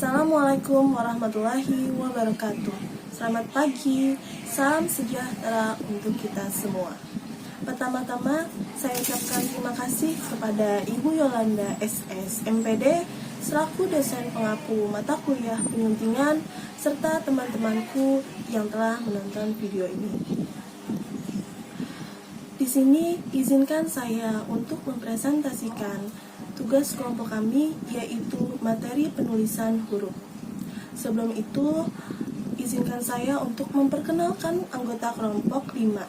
Assalamualaikum warahmatullahi wabarakatuh. Selamat pagi, salam sejahtera untuk kita semua. Pertama-tama, saya ucapkan terima kasih kepada Ibu Yolanda SS MPD selaku dosen pengapu mata kuliah penyuntingan serta teman-temanku yang telah menonton video ini. Di sini izinkan saya untuk mempresentasikan tugas kelompok kami, yaitu materi penulisan huruf. Sebelum itu, izinkan saya untuk memperkenalkan anggota kelompok 5.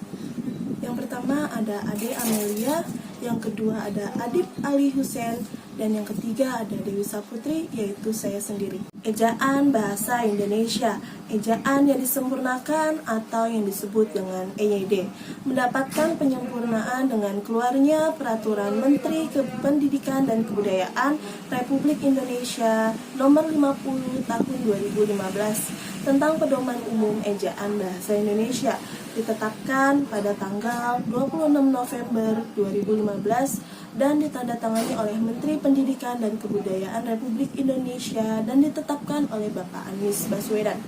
Yang pertama ada Ade Amelia, yang kedua ada Adib Ali Hussein, dan yang ketiga ada Dewi Saputri, yaitu saya sendiri. Ejaan Bahasa Indonesia, ejaan yang disempurnakan atau yang disebut dengan EYD, mendapatkan penyempurnaan dengan keluarnya Peraturan Menteri Pendidikan dan Kebudayaan Republik Indonesia Nomor 50 Tahun 2015 tentang Pedoman Umum Ejaan Bahasa Indonesia, ditetapkan pada tanggal 26 November 2015 dan ditandatangani oleh Menteri Pendidikan dan Kebudayaan Republik Indonesia dan ditetapkan oleh Bapak Anies Baswedan.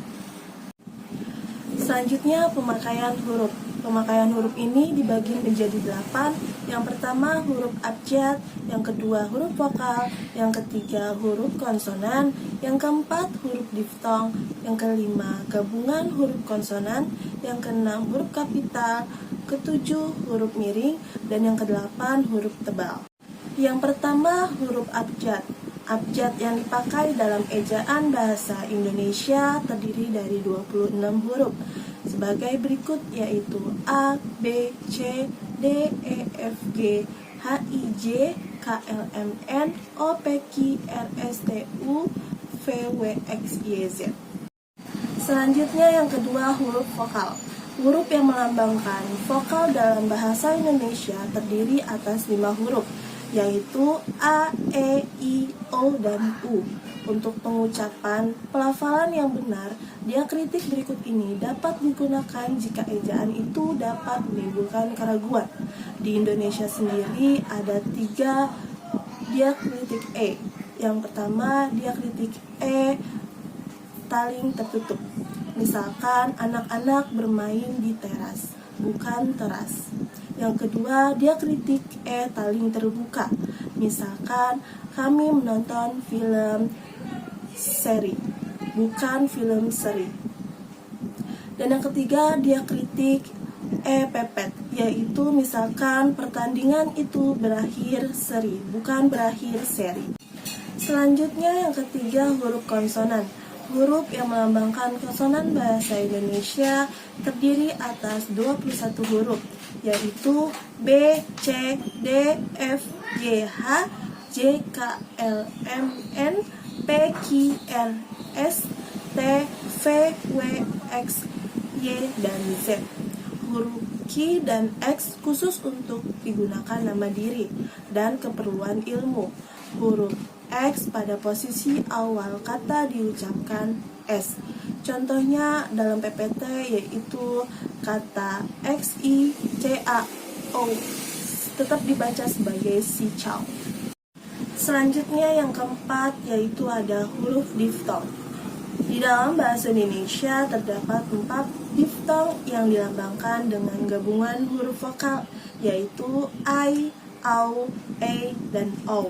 Selanjutnya pemakaian huruf. Pemakaian huruf ini dibagi menjadi 8. Yang pertama huruf abjad, yang kedua huruf vokal, yang ketiga huruf konsonan, yang keempat huruf diftong, yang kelima gabungan huruf konsonan, yang keenam huruf kapital, ketujuh huruf miring, dan yang kedelapan huruf tebal. Yang pertama huruf abjad. Abjad yang dipakai dalam ejaan bahasa Indonesia terdiri dari 26 huruf sebagai berikut, yaitu A, B, C, D, E, F, G, H, I, J, K, L, M, N, O, P, Q, R, S, T, U, V, W, X, Y, Z. Selanjutnya yang kedua huruf vokal. Huruf yang melambangkan vokal dalam bahasa Indonesia terdiri atas 5 huruf, yaitu A, E, I, O, dan U. Untuk pengucapan pelafalan yang benar, diakritik berikut ini dapat digunakan jika ejaan itu dapat menimbulkan keraguan. Di Indonesia sendiri ada 3 diakritik E. Yang pertama diakritik E taling tertutup. Misalkan anak-anak bermain di teras, bukan teras. Yang kedua diakritik E taling terbuka. Misalkan kami menonton film seri, bukan film seri. Dan yang ketiga diakritik E pepet, yaitu misalkan pertandingan itu berakhir seri, bukan berakhir seri. Selanjutnya yang ketiga huruf konsonan. Huruf yang melambangkan konsonan bahasa Indonesia terdiri atas 21 huruf, yaitu B, C, D, F, G, H, J, K, L, M, N, P, Q, R, S, T, V, W, X, Y, dan Z. Huruf Q dan X khusus untuk digunakan nama diri dan keperluan ilmu. Huruf X pada posisi awal kata diucapkan S. Contohnya dalam PPT yaitu kata XICAO tetap dibaca sebagai cicau. Selanjutnya yang keempat yaitu ada huruf diftong. Di dalam bahasa Indonesia terdapat 4 diftong yang dilambangkan dengan gabungan huruf vokal, yaitu I, AU, E, dan O.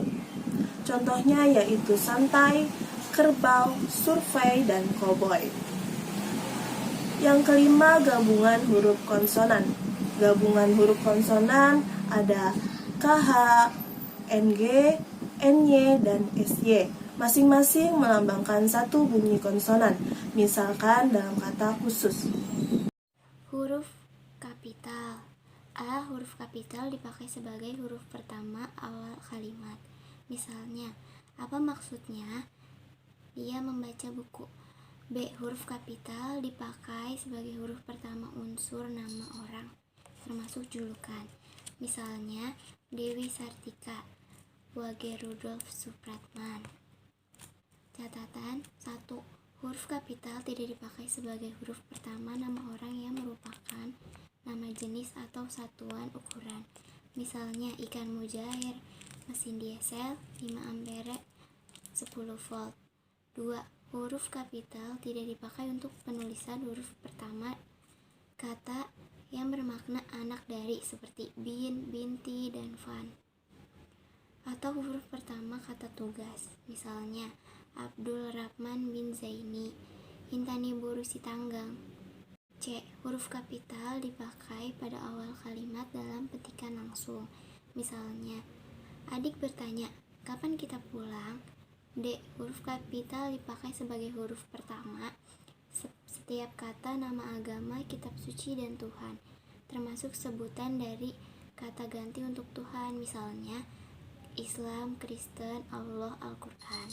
Contohnya yaitu santai, kerbau, survei, dan koboi. Yang kelima gabungan huruf konsonan. Gabungan huruf konsonan ada KH, NG, NY, dan SY. Masing-masing melambangkan satu bunyi konsonan, misalkan dalam kata khusus. Huruf kapital. A. Huruf kapital dipakai sebagai huruf pertama awal kalimat. Misalnya, apa maksudnya? Dia membaca buku. B. Huruf kapital dipakai sebagai huruf pertama unsur nama orang, termasuk julukan. Misalnya, Dewi Sartika, Wage Rudolf Supratman. Catatan 1. Huruf kapital tidak dipakai sebagai huruf pertama nama orang yang merupakan nama jenis atau satuan ukuran. Misalnya, ikan mujair, mesin diesel, 5 ampere, 10 volt. 2. Huruf kapital tidak dipakai untuk penulisan huruf pertama kata yang bermakna anak dari seperti bin, binti, dan van. Atau huruf pertama kata tugas, misalnya Abdul Rahman bin Zaini, Intani Buru Sitanggang. C. Huruf kapital dipakai pada awal kalimat dalam petikan langsung. Misalnya, adik bertanya, kapan kita pulang? D. Huruf kapital dipakai sebagai huruf pertama setiap kata nama agama, kitab suci, dan Tuhan, termasuk sebutan dari kata ganti untuk Tuhan, misalnya Islam, Kristen, Allah, Al-Quran.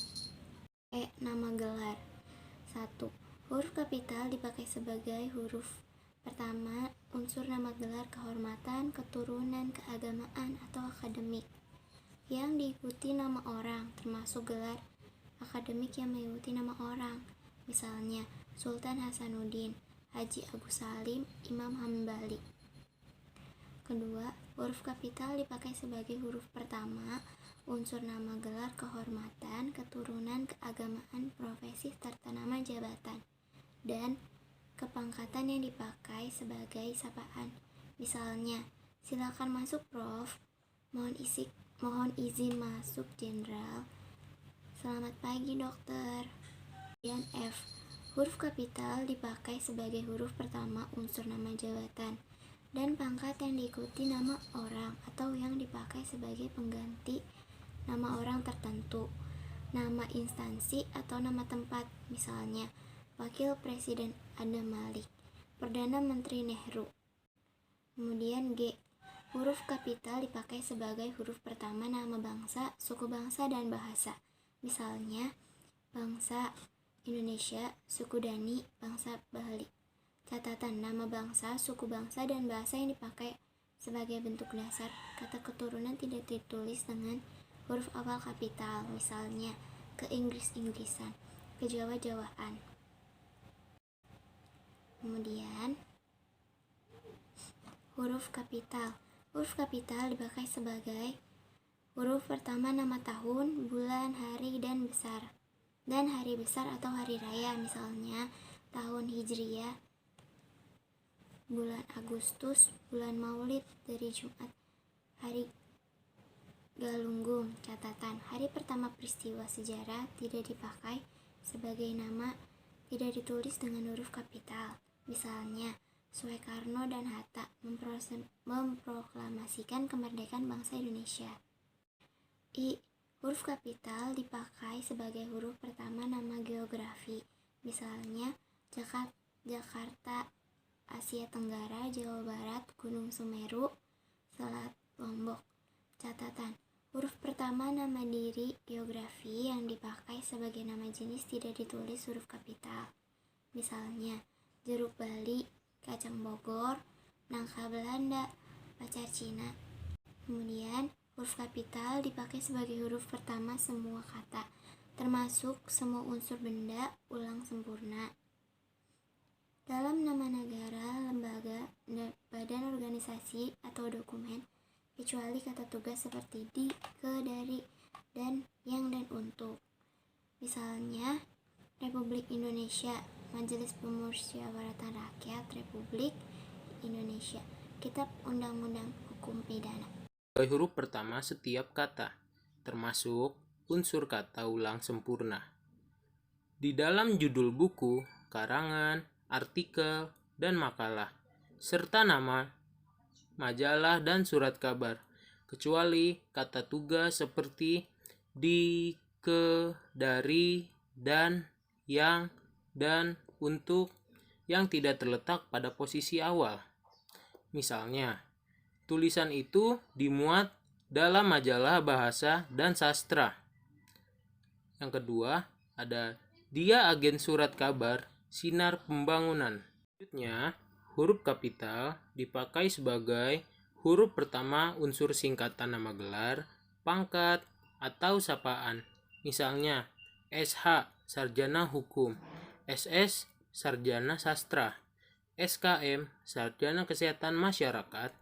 E. Nama gelar. 1. Huruf kapital dipakai sebagai huruf pertama unsur nama gelar kehormatan, keturunan, keagamaan, atau akademik yang diikuti nama orang, termasuk gelar akademik yang mengikuti nama orang, misalnya Sultan Hasanuddin, Haji Agus Salim, Imam Hambali. Kedua, huruf kapital dipakai sebagai huruf pertama unsur nama gelar kehormatan, keturunan, keagamaan, profesi, serta nama jabatan dan kepangkatan yang dipakai sebagai sapaan. Misalnya, silakan masuk Prof. Mohon izin masuk Jenderal. Selamat pagi Dokter. Kemudian F. Huruf kapital dipakai sebagai huruf pertama unsur nama jabatan dan pangkat yang diikuti nama orang atau yang dipakai sebagai pengganti nama orang tertentu, nama instansi atau nama tempat, misalnya Wakil Presiden Adam Malik, Perdana Menteri Nehru. Kemudian G. Huruf kapital dipakai sebagai huruf pertama nama bangsa, suku bangsa, dan bahasa. Misalnya, bangsa Indonesia, suku Dani, bangsa Bali. Catatan, nama bangsa, suku bangsa, dan bahasa yang dipakai sebagai bentuk dasar kata keturunan tidak ditulis dengan huruf awal kapital, misalnya ke Inggris-Inggrisan, ke Jawa-Jawaan. Kemudian, huruf kapital. Huruf kapital dipakai sebagai huruf pertama nama tahun, bulan, hari, dan hari besar atau hari raya, misalnya tahun Hijriyah, bulan Agustus, bulan Maulid, dari Jumat, hari Galunggung. Catatan, hari pertama peristiwa sejarah tidak dipakai sebagai nama, tidak ditulis dengan huruf kapital, misalnya Soekarno dan Hatta memproklamasikan kemerdekaan bangsa Indonesia. I. Huruf kapital dipakai sebagai huruf pertama nama geografi, misalnya Jakarta, Asia Tenggara, Jawa Barat, Gunung Semeru, Selat Lombok. Catatan, huruf pertama nama diri geografi yang dipakai sebagai nama jenis tidak ditulis huruf kapital, misalnya jeruk Bali, kacang Bogor, nangka Belanda, pacar Cina. Kemudian, huruf kapital dipakai sebagai huruf pertama semua kata, termasuk semua unsur benda, ulang sempurna. Dalam nama negara, lembaga, badan organisasi, atau dokumen, kecuali kata tugas seperti di, ke, dari, dan, yang, dan untuk. Misalnya, Republik Indonesia, Majelis Pemusyawaratan Rakyat Republik Indonesia, Kitab Undang-Undang Hukum Pidana. Sebagai huruf pertama setiap kata, termasuk unsur kata ulang sempurna. Di dalam judul buku, karangan, artikel, dan makalah, serta nama, majalah, dan surat kabar, kecuali kata tugas seperti di, ke, dari, dan, yang, dan, untuk, yang tidak terletak pada posisi awal. Misalnya, tulisan itu dimuat dalam majalah bahasa dan sastra. Yang kedua, ada dia agen surat kabar Sinar Pembangunan. Selanjutnya, huruf kapital dipakai sebagai huruf pertama unsur singkatan nama gelar, pangkat, atau sapaan. Misalnya, SH, Sarjana Hukum, SS, Sarjana Sastra, SKM, Sarjana Kesehatan Masyarakat,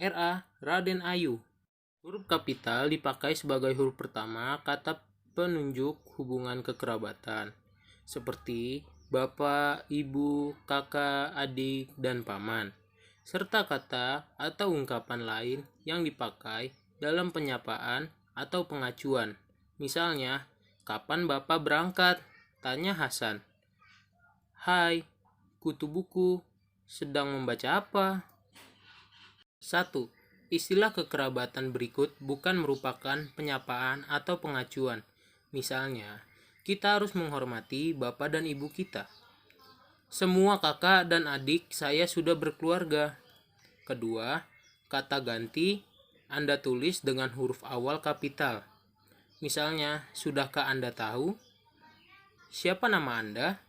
RA, Raden Ayu. Huruf kapital dipakai sebagai huruf pertama kata penunjuk hubungan kekerabatan. seperti bapak, ibu, kakak, adik, dan paman, serta kata atau ungkapan lain yang dipakai dalam penyapaan atau pengacuan. Misalnya, kapan bapak berangkat? Tanya Hasan. Hai, kutu buku, sedang membaca apa? 1. Istilah kekerabatan berikut bukan merupakan penyapaan atau pengacuan. Misalnya, kita harus menghormati bapak dan ibu kita. Semua kakak dan adik saya sudah berkeluarga. Kedua, kata ganti Anda tulis dengan huruf awal kapital. Misalnya, sudahkah Anda tahu? Siapa nama Anda?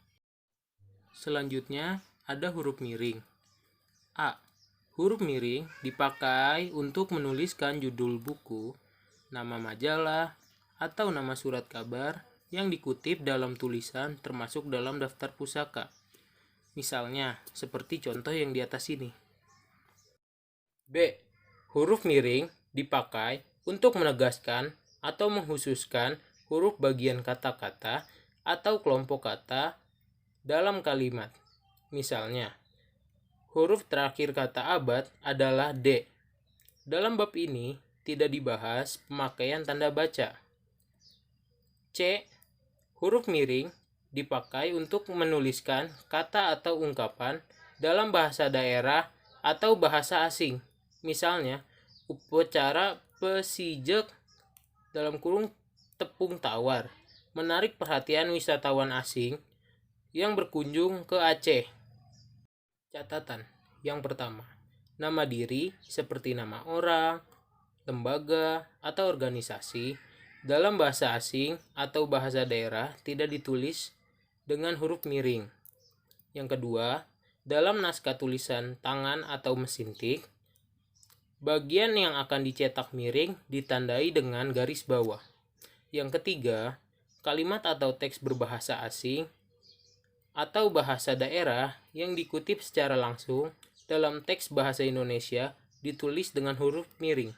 Selanjutnya, ada huruf miring. A. Huruf miring dipakai untuk menuliskan judul buku, nama majalah, atau nama surat kabar yang dikutip dalam tulisan termasuk dalam daftar pusaka. Misalnya, seperti contoh yang di atas ini. B. Huruf miring dipakai untuk menegaskan atau menghususkan huruf bagian kata-kata atau kelompok kata dalam kalimat. Misalnya, huruf terakhir kata abad adalah D. Dalam bab ini tidak dibahas pemakaian tanda baca. C. Huruf miring dipakai untuk menuliskan kata atau ungkapan dalam bahasa daerah atau bahasa asing. Misalnya, upacara pesijek dalam kurung tepung tawar menarik perhatian wisatawan asing yang berkunjung ke Aceh. Catatan yang pertama, nama diri seperti nama orang, lembaga, atau organisasi dalam bahasa asing atau bahasa daerah tidak ditulis dengan huruf miring. Yang kedua, dalam naskah tulisan tangan atau mesin tik, bagian yang akan dicetak miring ditandai dengan garis bawah. Yang ketiga, kalimat atau teks berbahasa asing atau bahasa daerah yang dikutip secara langsung dalam teks bahasa Indonesia ditulis dengan huruf miring.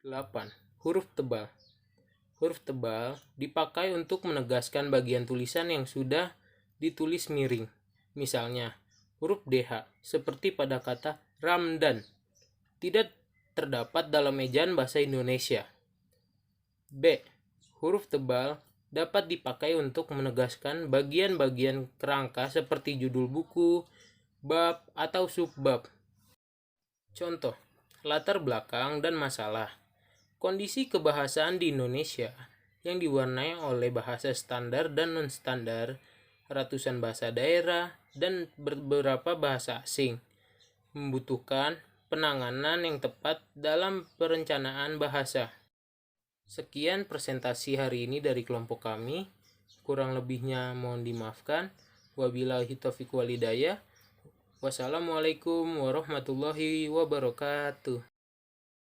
8. Huruf tebal. Huruf tebal dipakai untuk menegaskan bagian tulisan yang sudah ditulis miring. Misalnya, huruf DH seperti pada kata Ramdan tidak terdapat dalam ejaan bahasa Indonesia. B. Huruf tebal dapat dipakai untuk menegaskan bagian-bagian kerangka seperti judul buku, bab, atau subbab. Contoh, latar belakang dan masalah. Kondisi kebahasaan di Indonesia yang diwarnai oleh bahasa standar dan non-standar, ratusan bahasa daerah, dan beberapa bahasa asing, membutuhkan penanganan yang tepat dalam perencanaan bahasa. Sekian presentasi hari ini dari kelompok kami. Kurang lebihnya mohon dimaafkan. Wabillahi taufiq wal hidayah. Wassalamualaikum warahmatullahi wabarakatuh.